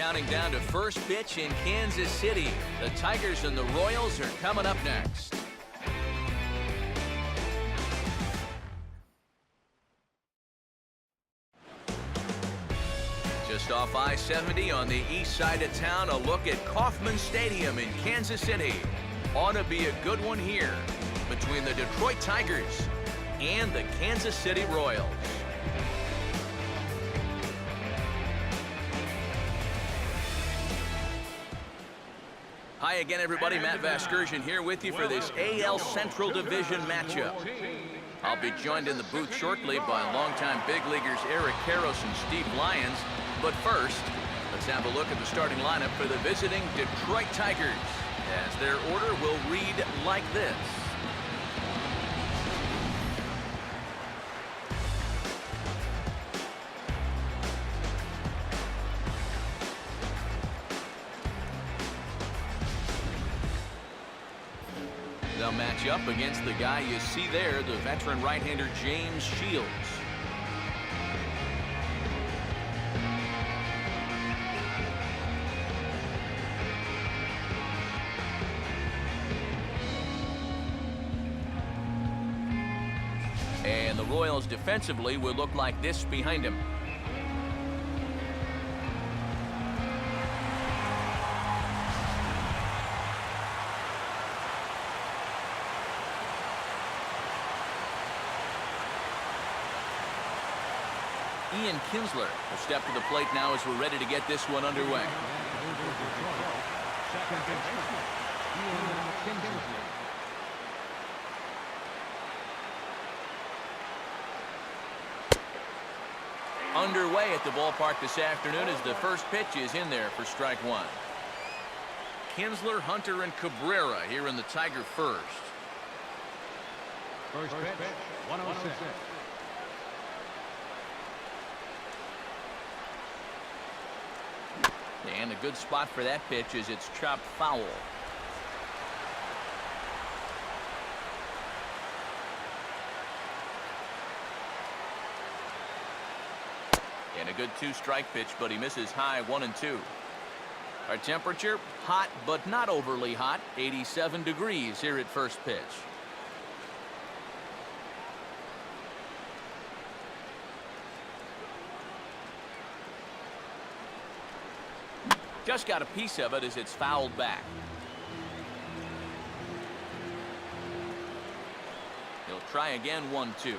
counting down to first pitch in Kansas City. The Tigers and the Royals are coming up next. Just off I-70 on the east side of town, a look at Kauffman Stadium in Kansas City. Ought to be a good one here between the Detroit Tigers and the Kansas City Royals. Hi again, everybody. Matt Vasgersian here with you for this AL Central Division matchup. I'll be joined in the booth shortly by longtime big leaguers Eric Karros and Steve Lyons. But first, let's have a look at the starting lineup for the visiting Detroit Tigers, as their order will read like this. They'll match up against the guy you see there, the veteran right-hander James Shields. And the Royals defensively will look like this behind him. Ian Kinsler will step to the plate now as we're ready to get this one underway. Underway at the ballpark this afternoon as the first pitch is in there for strike one. Kinsler, Hunter, and Cabrera here in the Tiger first. First pitch, 106. And a good spot for that pitch is it's chopped foul. And a good two-strike pitch, but he misses high 1-2. Our temperature, hot but not overly hot, 87 degrees here at first pitch. Just got a piece of it as it's fouled back. He'll try again, 1-2.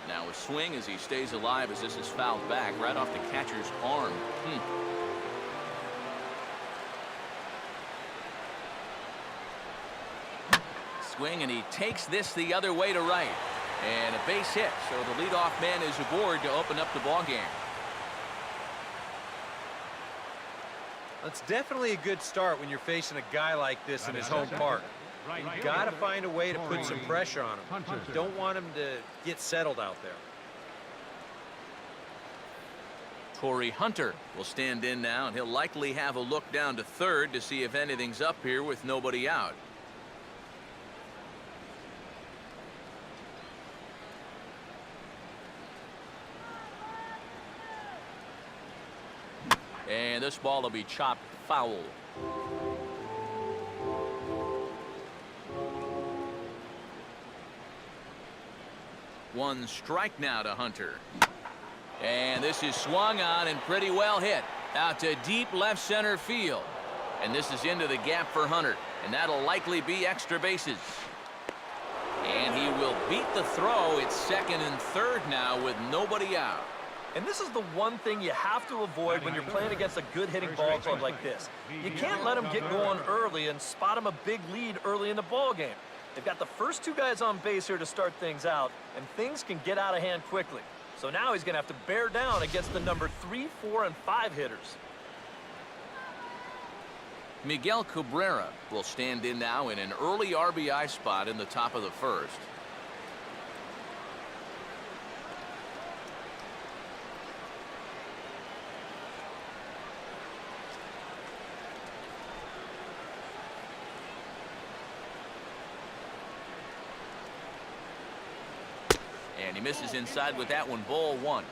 Now a swing as he stays alive as this is fouled back right off the catcher's arm. Swing, and he takes this the other way to right. And a base hit, so the leadoff man is aboard to open up the ballgame. It's definitely a good start when you're facing a guy like this in his home park. You've got to find a way to put some pressure on him. You don't want him to get settled out there. Torrey Hunter will stand in now, and he'll likely have a look down to third to see if anything's up here with nobody out. And this ball will be chopped foul. One strike now to Hunter. And this is swung on and pretty well hit. Out to deep left center field. And this is into the gap for Hunter. And that'll likely be extra bases. And he will beat the throw. It's second and third now with nobody out. And this is the one thing you have to avoid when you're playing against a good hitting ball club like this. You can't let them get going early and spot them a big lead early in the ball game. They've got the first two guys on base here to start things out, and things can get out of hand quickly. So now he's going to have to bear down against the number 3, 4, and 5 hitters. Miguel Cabrera will stand in now in an early RBI spot in the top of the first. And he misses inside with that one, ball one.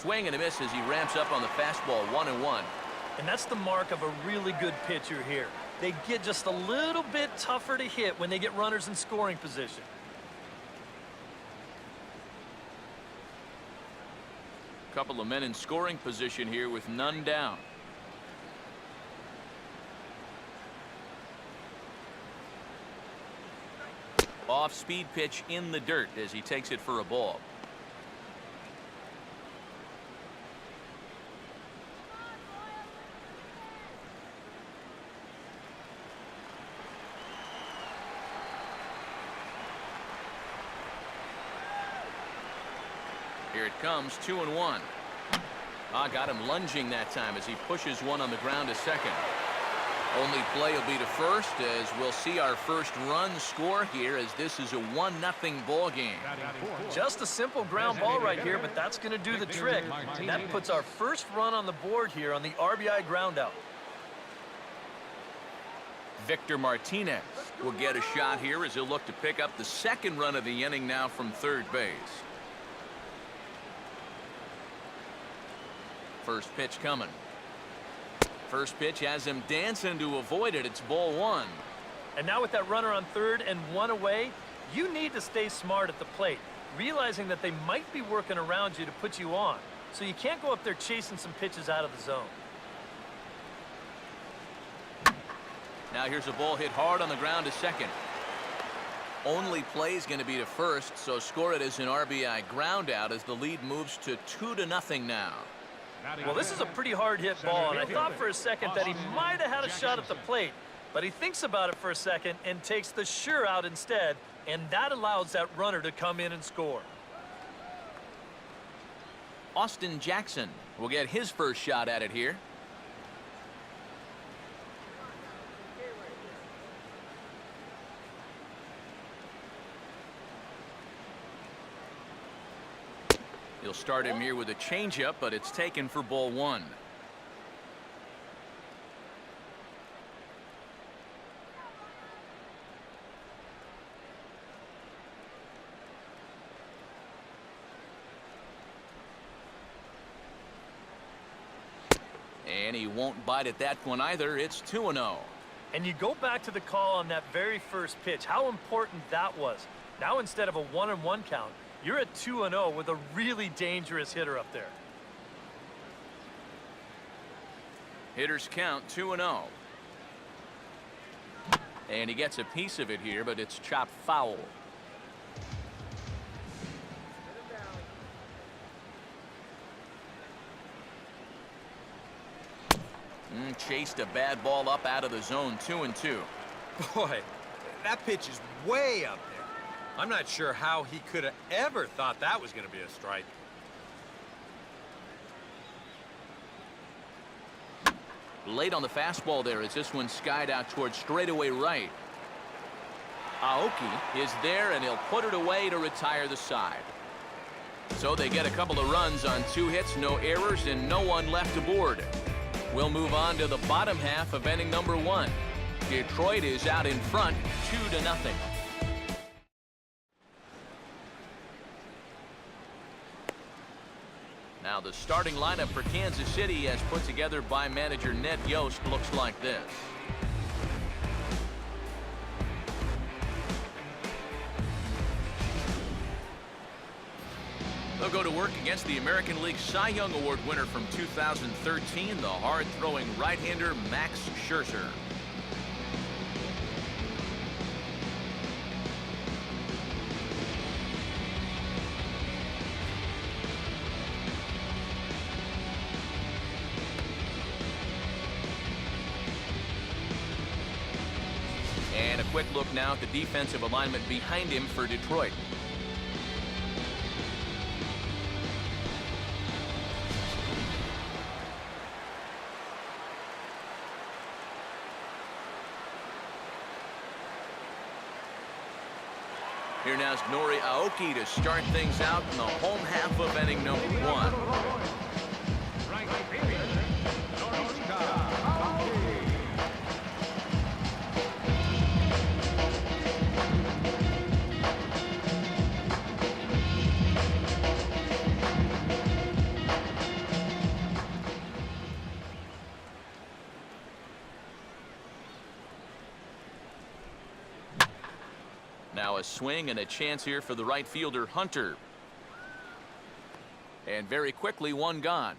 swing and a miss as he ramps up on the fastball, 1-1. And that's the mark of a really good pitcher here. They get just a little bit tougher to hit when they get runners in scoring position. Couple of men in scoring position here with none down. Off-speed pitch in the dirt as he takes it for a ball. Here it comes, 2-1. Got him lunging that time as he pushes one on the ground to second. Only play will be to first as we'll see our first run score here as this is a 1-0 ball game. Just a simple ground ball right here, but that's going to do the trick. That puts our first run on the board here on the RBI ground out. Victor Martinez will get a shot here as he'll look to pick up the second run of the inning now from third base. First pitch coming. First pitch has him dancing to avoid it. It's ball one. And now with that runner on third and one away, you need to stay smart at the plate, realizing that they might be working around you to put you on. So you can't go up there chasing some pitches out of the zone. Now here's a ball hit hard on the ground to second. Only play is going to be to first, so score it as an RBI ground out as the lead moves to 2-0 now. Well, this is a pretty hard hit ball, and I thought for a second that he might have had a shot at the plate, but he thinks about it for a second and takes the sure out instead, and that allows that runner to come in and score. Austin Jackson will get his first shot at it here. He'll start him here with a changeup, but it's taken for ball one. And he won't bite at that one either. It's 2-0. And you go back to the call on that very first pitch, how important that was. Now instead of a 1-1 count, you're at 2-0 with a really dangerous hitter up there. Hitters count 2-0. And he gets a piece of it here, but it's chopped foul. Chased a bad ball up out of the zone, 2-2. Boy, that pitch is way up there. I'm not sure how he could have ever thought that was going to be a strike. Late on the fastball there as this one skied out towards straightaway right. Aoki is there and he'll put it away to retire the side. So they get a couple of runs on 2 hits, no errors, and no one left aboard. We'll move on to the bottom half of inning number 1. Detroit is out in front, 2-0. Now the starting lineup for Kansas City as put together by manager Ned Yost looks like this. They'll go to work against the American League Cy Young Award winner from 2013, the hard-throwing right-hander Max Scherzer. And a quick look now at the defensive alignment behind him for Detroit. Here now is Nori Aoki to start things out in the home half of inning number 1. Now a swing and a chance here for the right fielder, Hunter. And very quickly, one gone.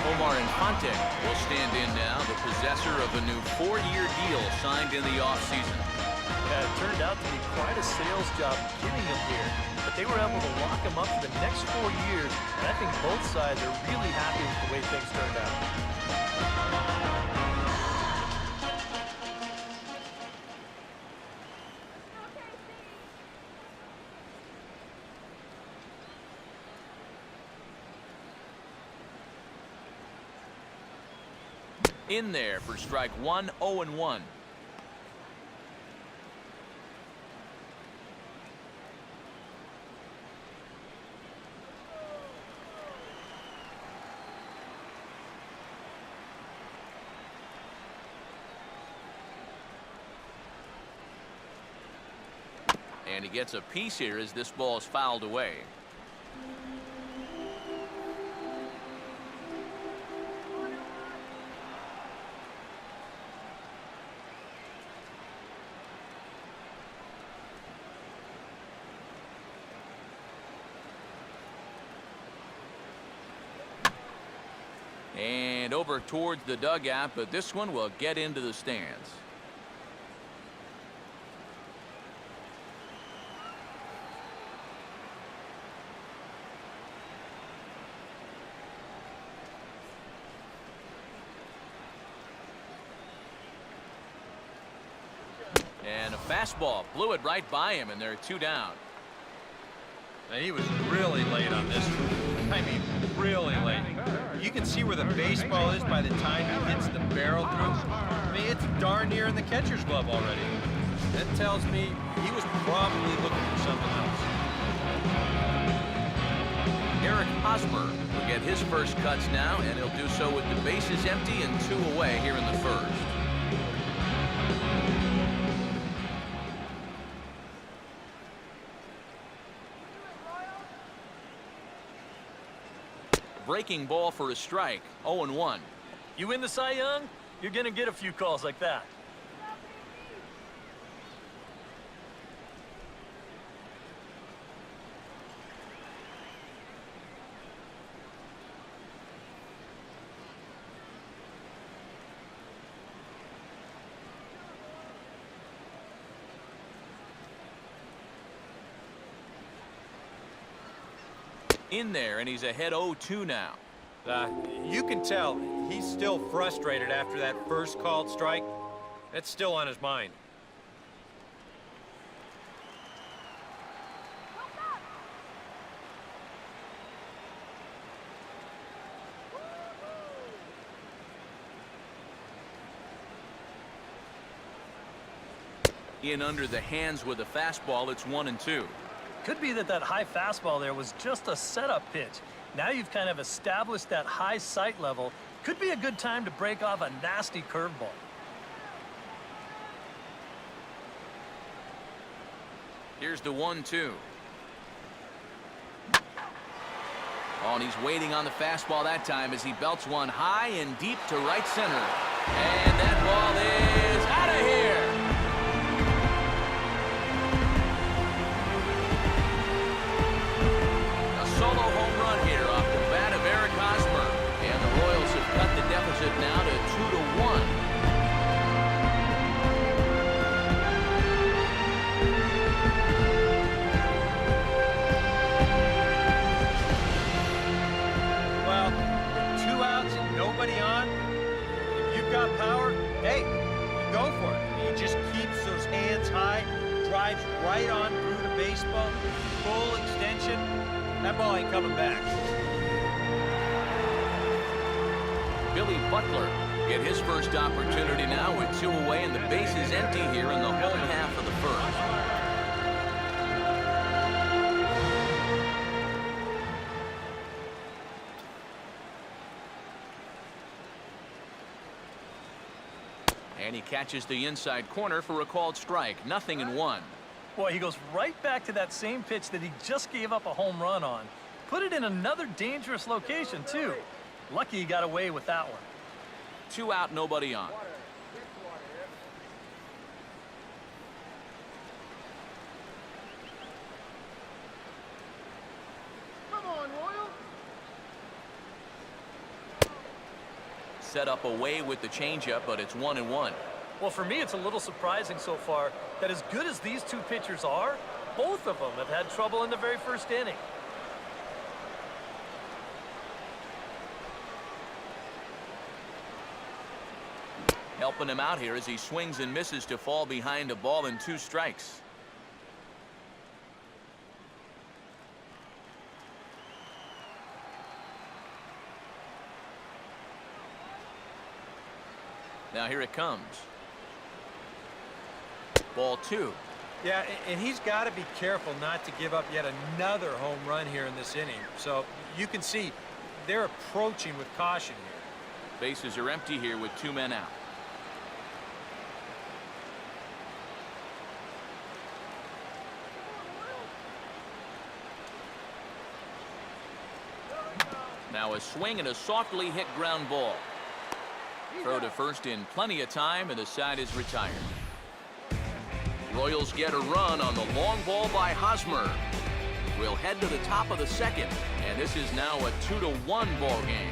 Omar Infante will stand in now, the possessor of a new 4-year deal signed in the offseason. Yeah, it turned out to be quite a sales job getting him here, but they were able to lock him up for the next 4 years, and I think both sides are really happy with the way things turned out. In there for strike one, 0-1. And he gets a piece here as this ball is fouled away. And over towards the dugout, but this one will get into the stands. And a fastball blew it right by him, and they're 2 down. And he was really late on this one. I mean, really late. You can see where the baseball is by the time he hits the barrel through. I mean, it's darn near in the catcher's glove already. That tells me he was probably looking for something else. Eric Hosmer will get his first cuts now, and he'll do so with the bases empty and 2 away here in the first. Breaking ball for a strike, 0-1. You win the Cy Young, you're going to get a few calls like that. In there, and he's ahead 0-2 now. You can tell he's still frustrated after that first called strike. That's still on his mind. In under the hands with a fastball, it's 1-2. Could be that high fastball there was just a setup pitch. Now you've kind of established that high sight level. Could be a good time to break off a nasty curveball. Here's the 1-2. Oh, and he's waiting on the fastball that time as he belts one high and deep to right center. And that ball is out of here. Solo home run here off the bat of Eric Hosmer. And the Royals have cut the deficit now to 2-1. Well, with 2 outs and nobody on, if you've got power, hey, you go for it. He just keeps those hands high, drives right on through the baseball, full extension. That ball ain't coming back. Billy Butler get his first opportunity now with 2 away and the bases empty here in the home half of the first. And he catches the inside corner for a called strike. 0-1. Boy, he goes right back to that same pitch that he just gave up a home run on. Put it in another dangerous location, too. Lucky he got away with that one. 2 out, nobody on. Come on, Royal. Set up away with the changeup, but it's 1-1. Well, for me, it's a little surprising so far that as good as these two pitchers are, both of them have had trouble in the very first inning. Helping him out here as he swings and misses to fall behind a ball and 2 strikes. Now here it comes. Ball 2. Yeah, and he's got to be careful not to give up yet another home run here in this inning. So you can see they're approaching with caution here. Bases are empty here with 2 men out. Now a swing and a softly hit ground ball. Throw to first in plenty of time, and the side is retired. Royals get a run on the long ball by Hosmer. We'll head to the top of the second, and this is now a 2-1 ball game.